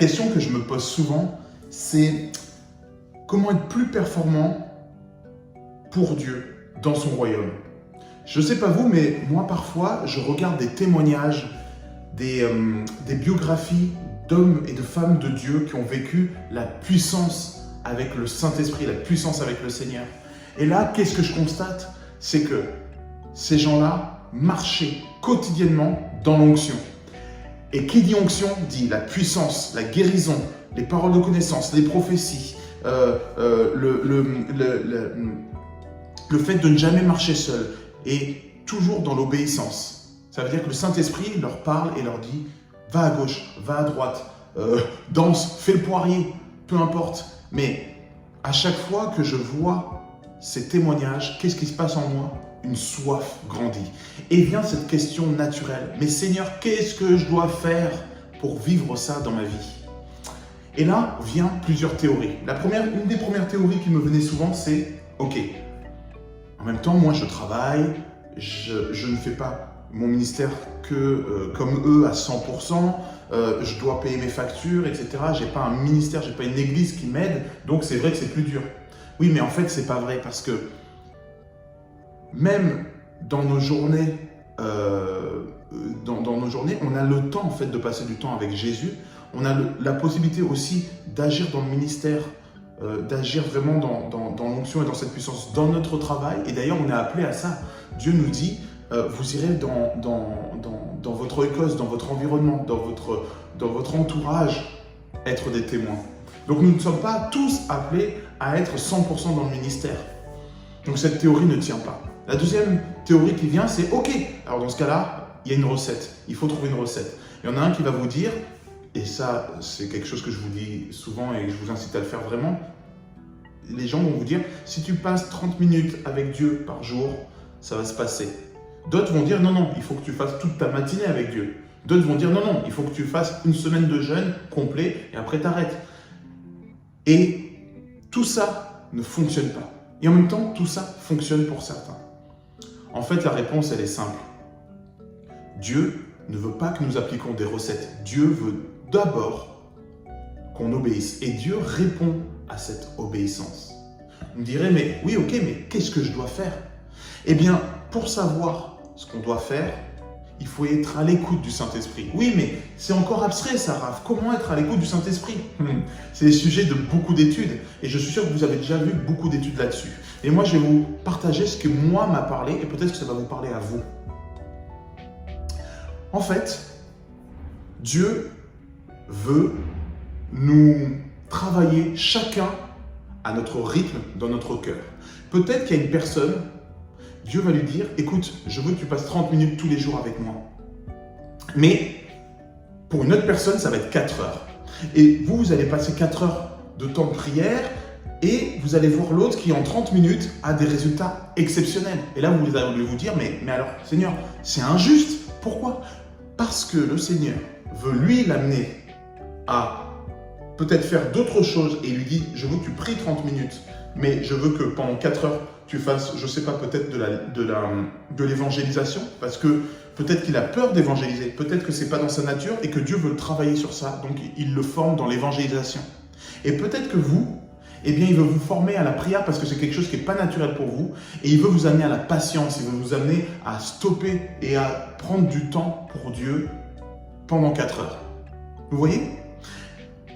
question que je me pose souvent, c'est comment être plus performant pour Dieu dans son royaume. Je ne sais pas vous, mais moi parfois, je regarde des témoignages, des biographies d'hommes et de femmes de Dieu qui ont vécu la puissance avec le Saint-Esprit, la puissance avec le Seigneur. Et là, qu'est-ce que je constate? C'est que ces gens-là marchaient quotidinement dans l'onction. Et qui dit onction dit la puissance, la guérison, les paroles de connaissance, les prophéties, le fait de ne jamais marcher seul et toujours dans l'obéissance. Ça veut dire que le Saint-Esprit leur parle et leur dit « Va à gauche, va à droite, danse, fais le poirier, peu importe. » Mais à chaque fois que je vois ces témoignages, qu'est-ce qui se passe en moi? Une soif grandit. Et vient cette question naturelle. Mais Seigneur, qu'est-ce que je dois faire pour vivre ça dans ma vie? Et là vient plusieurs théories. Une des premières théories qui me venait souvent, c'est ok, en même temps, moi je travaille, je ne fais pas mon ministère que comme eux à 100%, je dois payer mes factures, etc. J'ai pas un ministère, j'ai pas une église qui m'aide, donc c'est vrai que c'est plus dur. Oui, mais en fait, c'est pas vrai parce que même dans nos journées, dans nos journées, on a le temps en fait de passer du temps avec Jésus. On a la possibilité aussi d'agir dans le ministère, d'agir vraiment dans l'onction et dans cette puissance, dans notre travail. Et d'ailleurs, on est appelé à ça. Dieu nous dit, vous irez dans votre oikos, dans votre environnement, dans votre entourage, être des témoins. Donc nous ne sommes pas tous appelés à être 100% dans le ministère. Donc cette théorie ne tient pas. La deuxième théorie qui vient, c'est ok, alors dans ce cas-là, il y a une recette. Il faut trouver une recette. Il y en a un qui va vous dire, et ça, c'est quelque chose que je vous dis souvent et que je vous incite à le faire vraiment. Les gens vont vous dire, si tu passes 30 minutes avec Dieu par jour, ça va se passer. D'autres vont dire, non, non, il faut que tu fasses toute ta matinée avec Dieu. D'autres vont dire, non, non, il faut que tu fasses une semaine de jeûne complet et après t'arrêtes. Et tout ça ne fonctionne pas. Et en même temps, tout ça fonctionne pour certains. En fait, la réponse, elle est simple. Dieu ne veut pas que nous appliquions des recettes. Dieu veut d'abord qu'on obéisse. Et Dieu répond à cette obéissance. Vous me direz, mais oui, ok, mais qu'est-ce que je dois faire? Eh bien, pour savoir ce qu'on doit faire, il faut être à l'écoute du Saint-Esprit. Oui, mais c'est encore abstrait, ça, Raph. Comment être à l'écoute du Saint-Esprit? C'est le sujet de beaucoup d'études. Et je suis sûr que vous avez déjà vu beaucoup d'études là-dessus. Et moi, je vais vous partager ce que moi m'a parlé et peut-être que ça va vous parler à vous. En fait, Dieu veut nous travailler chacun à notre rythme, dans notre cœur. Peut-être qu'il y a une personne, Dieu va lui dire, écoute, je veux que tu passes 30 minutes tous les jours avec moi. Mais pour une autre personne, ça va être 4 heures. Et vous allez passer 4 heures de temps de prière et vous allez voir l'autre qui, en 30 minutes, a des résultats exceptionnels. Et là, vous allez vous dire, mais alors, Seigneur, c'est injuste. Pourquoi? Parce que le Seigneur veut lui l'amener à peut-être faire d'autres choses et il lui dit, je veux que tu pries 30 minutes, mais je veux que pendant 4 heures, tu fasses, je ne sais pas, peut-être de l'évangélisation, parce que peut-être qu'il a peur d'évangéliser, peut-être que ce n'est pas dans sa nature et que Dieu veut travailler sur ça, donc il le forme dans l'évangélisation. Et peut-être que vous, eh bien, il veut vous former à la prière parce que c'est quelque chose qui n'est pas naturel pour vous et il veut vous amener à la patience, il veut vous amener à stopper et à prendre du temps pour Dieu pendant 4 heures. Vous voyez?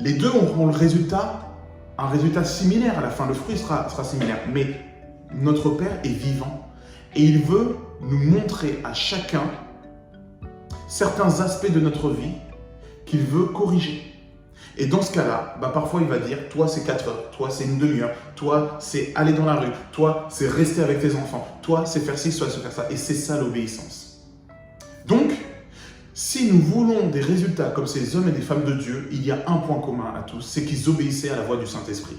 Les deux auront un résultat similaire à la fin, le fruit sera similaire, mais notre Père est vivant et il veut nous montrer à chacun certains aspects de notre vie qu'il veut corriger. Et dans ce cas-là, parfois il va dire, toi c'est 4 heures, toi c'est une demi-heure, toi c'est aller dans la rue, toi c'est rester avec tes enfants, toi c'est faire ci, toi c'est faire ça. Et c'est ça l'obéissance. Donc, si nous voulons des résultats comme ces hommes et des femmes de Dieu, il y a un point commun à tous, c'est qu'ils obéissaient à la voix du Saint-Esprit.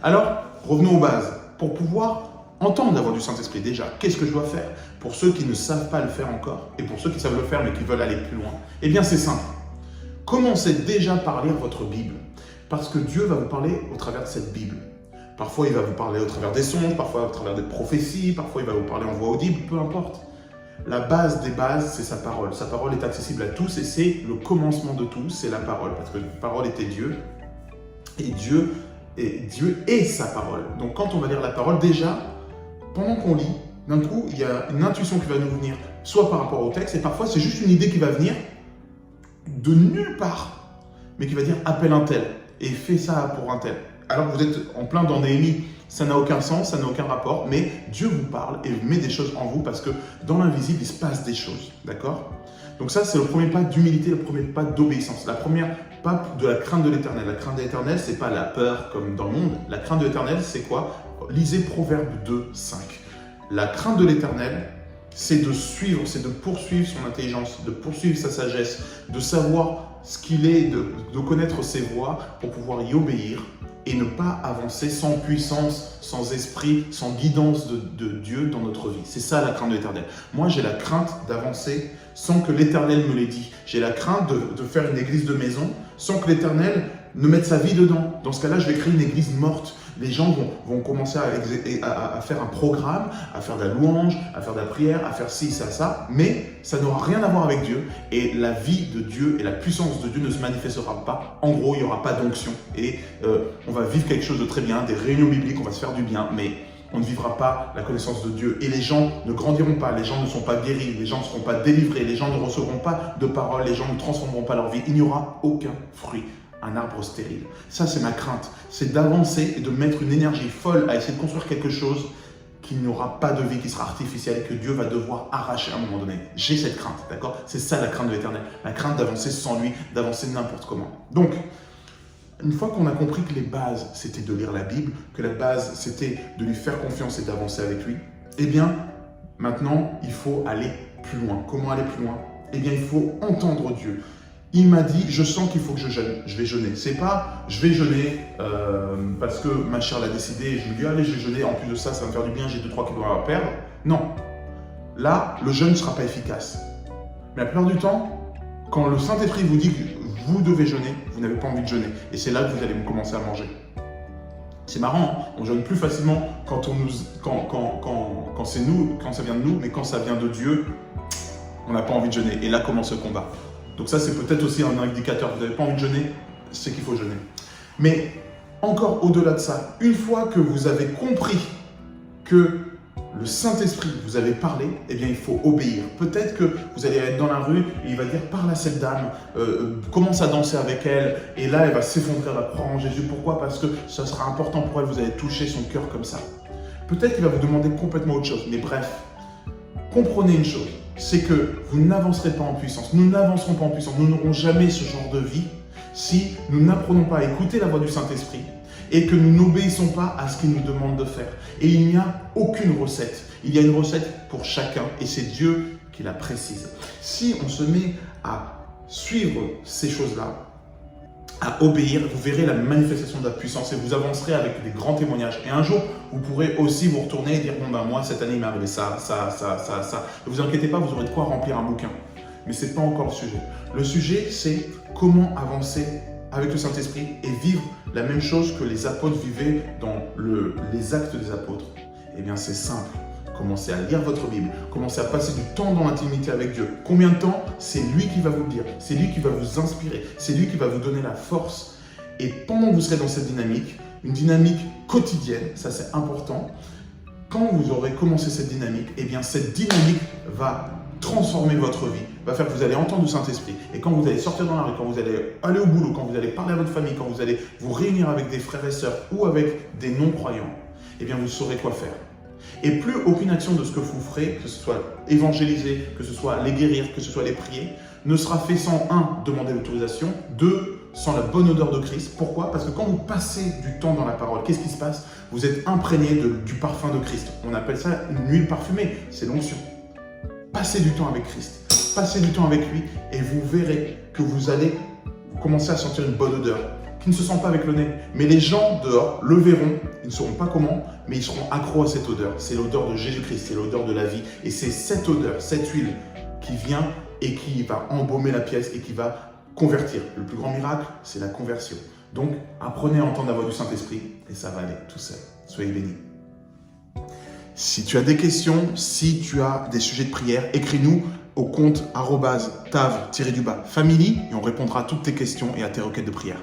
Alors, revenons aux bases. Pour pouvoir entendre la voix du Saint-Esprit déjà, qu'est-ce que je dois faire? Pour ceux qui ne savent pas le faire encore, et pour ceux qui savent le faire mais qui veulent aller plus loin, eh bien c'est simple. Commencez déjà par lire votre Bible, parce que Dieu va vous parler au travers de cette Bible. Parfois, il va vous parler au travers des songes, parfois au travers des prophéties, parfois il va vous parler en voix audible, peu importe. La base des bases, c'est sa parole. Sa parole est accessible à tous et c'est le commencement de tout, c'est la parole. Parce que la parole était Dieu et Dieu est sa parole. Donc quand on va lire la parole, déjà, pendant qu'on lit, d'un coup, il y a une intuition qui va nous venir, soit par rapport au texte, et parfois c'est juste une idée qui va venir de nulle part, mais qui va dire appelle un tel et fais ça pour un tel. Alors que vous êtes en plein dans Néhémie, ça n'a aucun sens, ça n'a aucun rapport, mais Dieu vous parle et met des choses en vous parce que dans l'invisible, il se passe des choses, d'accord? Donc ça, c'est le premier pas d'humilité, le premier pas d'obéissance. La première pas de la crainte de l'éternel. La crainte de l'éternel, c'est pas la peur comme dans le monde. La crainte de l'éternel, c'est quoi? Lisez Proverbe 2, 5. La crainte de l'éternel, c'est de suivre, c'est de poursuivre son intelligence, de poursuivre sa sagesse, de savoir ce qu'il est, de connaître ses voies pour pouvoir y obéir et ne pas avancer sans puissance, sans esprit, sans guidance de Dieu dans notre vie. C'est ça la crainte de l'éternel. Moi, j'ai la crainte d'avancer sans que l'éternel me l'ait dit. J'ai la crainte de faire une église de maison sans que l'éternel ne mette sa vie dedans. Dans ce cas-là, je vais créer une église morte. Les gens vont commencer à faire un programme, à faire de la louange, à faire de la prière, à faire ci, ça, mais ça n'aura rien à voir avec Dieu. Et la vie de Dieu et la puissance de Dieu ne se manifestera pas. En gros, il n'y aura pas d'onction. Et on va vivre quelque chose de très bien, des réunions bibliques, on va se faire du bien, mais on ne vivra pas la connaissance de Dieu. Et les gens ne grandiront pas, les gens ne sont pas guéris, les gens ne seront pas délivrés, les gens ne recevront pas de parole, les gens ne transformeront pas leur vie. Il n'y aura aucun fruit. Un arbre stérile. Ça, c'est ma crainte. C'est d'avancer et de mettre une énergie folle à essayer de construire quelque chose qui n'aura pas de vie, qui sera artificielle et que Dieu va devoir arracher à un moment donné. J'ai cette crainte, d'accord? C'est ça la crainte de l'éternel. La crainte d'avancer sans lui, d'avancer n'importe comment. Donc, une fois qu'on a compris que les bases, c'était de lire la Bible, que la base, c'était de lui faire confiance et d'avancer avec lui, eh bien, maintenant, il faut aller plus loin. Comment aller plus loin? Eh bien, il faut entendre Dieu. Il m'a dit, je sens qu'il faut que je jeûne, je vais jeûner. C'est pas, je vais jeûner parce que ma chère l'a décidé et je me dis, allez, je vais jeûner, en plus de ça, ça va me faire du bien, j'ai 2-3 kilos à perdre. Non. Là, le jeûne ne sera pas efficace. Mais la plupart du temps, quand le Saint-Esprit vous dit que vous devez jeûner, vous n'avez pas envie de jeûner. Et c'est là que vous allez commencer à manger. C'est marrant, hein, on jeûne plus facilement quand c'est nous, quand ça vient de nous, mais quand ça vient de Dieu, on n'a pas envie de jeûner. Et là commence le combat. Donc ça, c'est peut-être aussi un indicateur. Vous n'avez pas envie de jeûner, c'est qu'il faut jeûner. Mais encore au-delà de ça, une fois que vous avez compris que le Saint-Esprit vous avait parlé, eh bien, il faut obéir. Peut-être que vous allez être dans la rue et il va dire, parle à cette dame, commence à danser avec elle. Et là, elle va s'effondrer, elle va croire en Jésus. Pourquoi? Parce que ça sera important pour elle, vous allez toucher son cœur comme ça. Peut-être qu'il va vous demander complètement autre chose. Mais bref, comprenez une chose. C'est que vous n'avancerez pas en puissance. Nous n'avancerons pas en puissance. Nous n'aurons jamais ce genre de vie si nous n'apprenons pas à écouter la voix du Saint-Esprit et que nous n'obéissons pas à ce qu'il nous demande de faire. Et il n'y a aucune recette. Il y a une recette pour chacun et c'est Dieu qui la précise. Si on se met à suivre ces choses-là, à obéir, vous verrez la manifestation de la puissance et vous avancerez avec des grands témoignages. Et un jour, vous pourrez aussi vous retourner et dire, bon ben moi, cette année, il m'est arrivé ça. Ne vous inquiétez pas, vous aurez de quoi remplir un bouquin. Mais ce n'est pas encore le sujet. Le sujet, c'est comment avancer avec le Saint-Esprit et vivre la même chose que les apôtres vivaient dans les actes des apôtres. Eh bien, c'est simple. Commencez à lire votre Bible, commencez à passer du temps dans l'intimité avec Dieu. Combien de temps? C'est lui qui va vous le dire, c'est lui qui va vous inspirer, c'est lui qui va vous donner la force. Et pendant que vous serez dans cette dynamique, une dynamique quotidienne, ça c'est important, quand vous aurez commencé cette dynamique, eh bien cette dynamique va transformer votre vie, va faire que vous allez entendre le Saint-Esprit. Et quand vous allez sortir dans la rue, quand vous allez aller au boulot, quand vous allez parler à votre famille, quand vous allez vous réunir avec des frères et sœurs ou avec des non-croyants, eh bien vous saurez quoi faire. Et plus aucune action de ce que vous ferez, que ce soit évangéliser, que ce soit les guérir, que ce soit les prier, ne sera fait sans, 1, demander l'autorisation, 2, sans la bonne odeur de Christ. Pourquoi? Parce que quand vous passez du temps dans la parole, qu'est-ce qui se passe? Vous êtes imprégné du parfum de Christ. On appelle ça une huile parfumée, c'est l'onction. Passez du temps avec Christ, passez du temps avec lui et vous verrez que vous allez commencer à sentir une bonne odeur qui ne se sent pas avec le nez. Mais les gens dehors le verront, ils ne sauront pas comment, mais ils seront accros à cette odeur. C'est l'odeur de Jésus-Christ, c'est l'odeur de la vie. Et c'est cette odeur, cette huile qui vient et qui va embaumer la pièce et qui va convertir. Le plus grand miracle, c'est la conversion. Donc, apprenez à entendre la voix du Saint-Esprit et ça va aller tout seul. Soyez bénis. Si tu as des questions, si tu as des sujets de prière, écris-nous au compte @tav-family et on répondra à toutes tes questions et à tes requêtes de prière.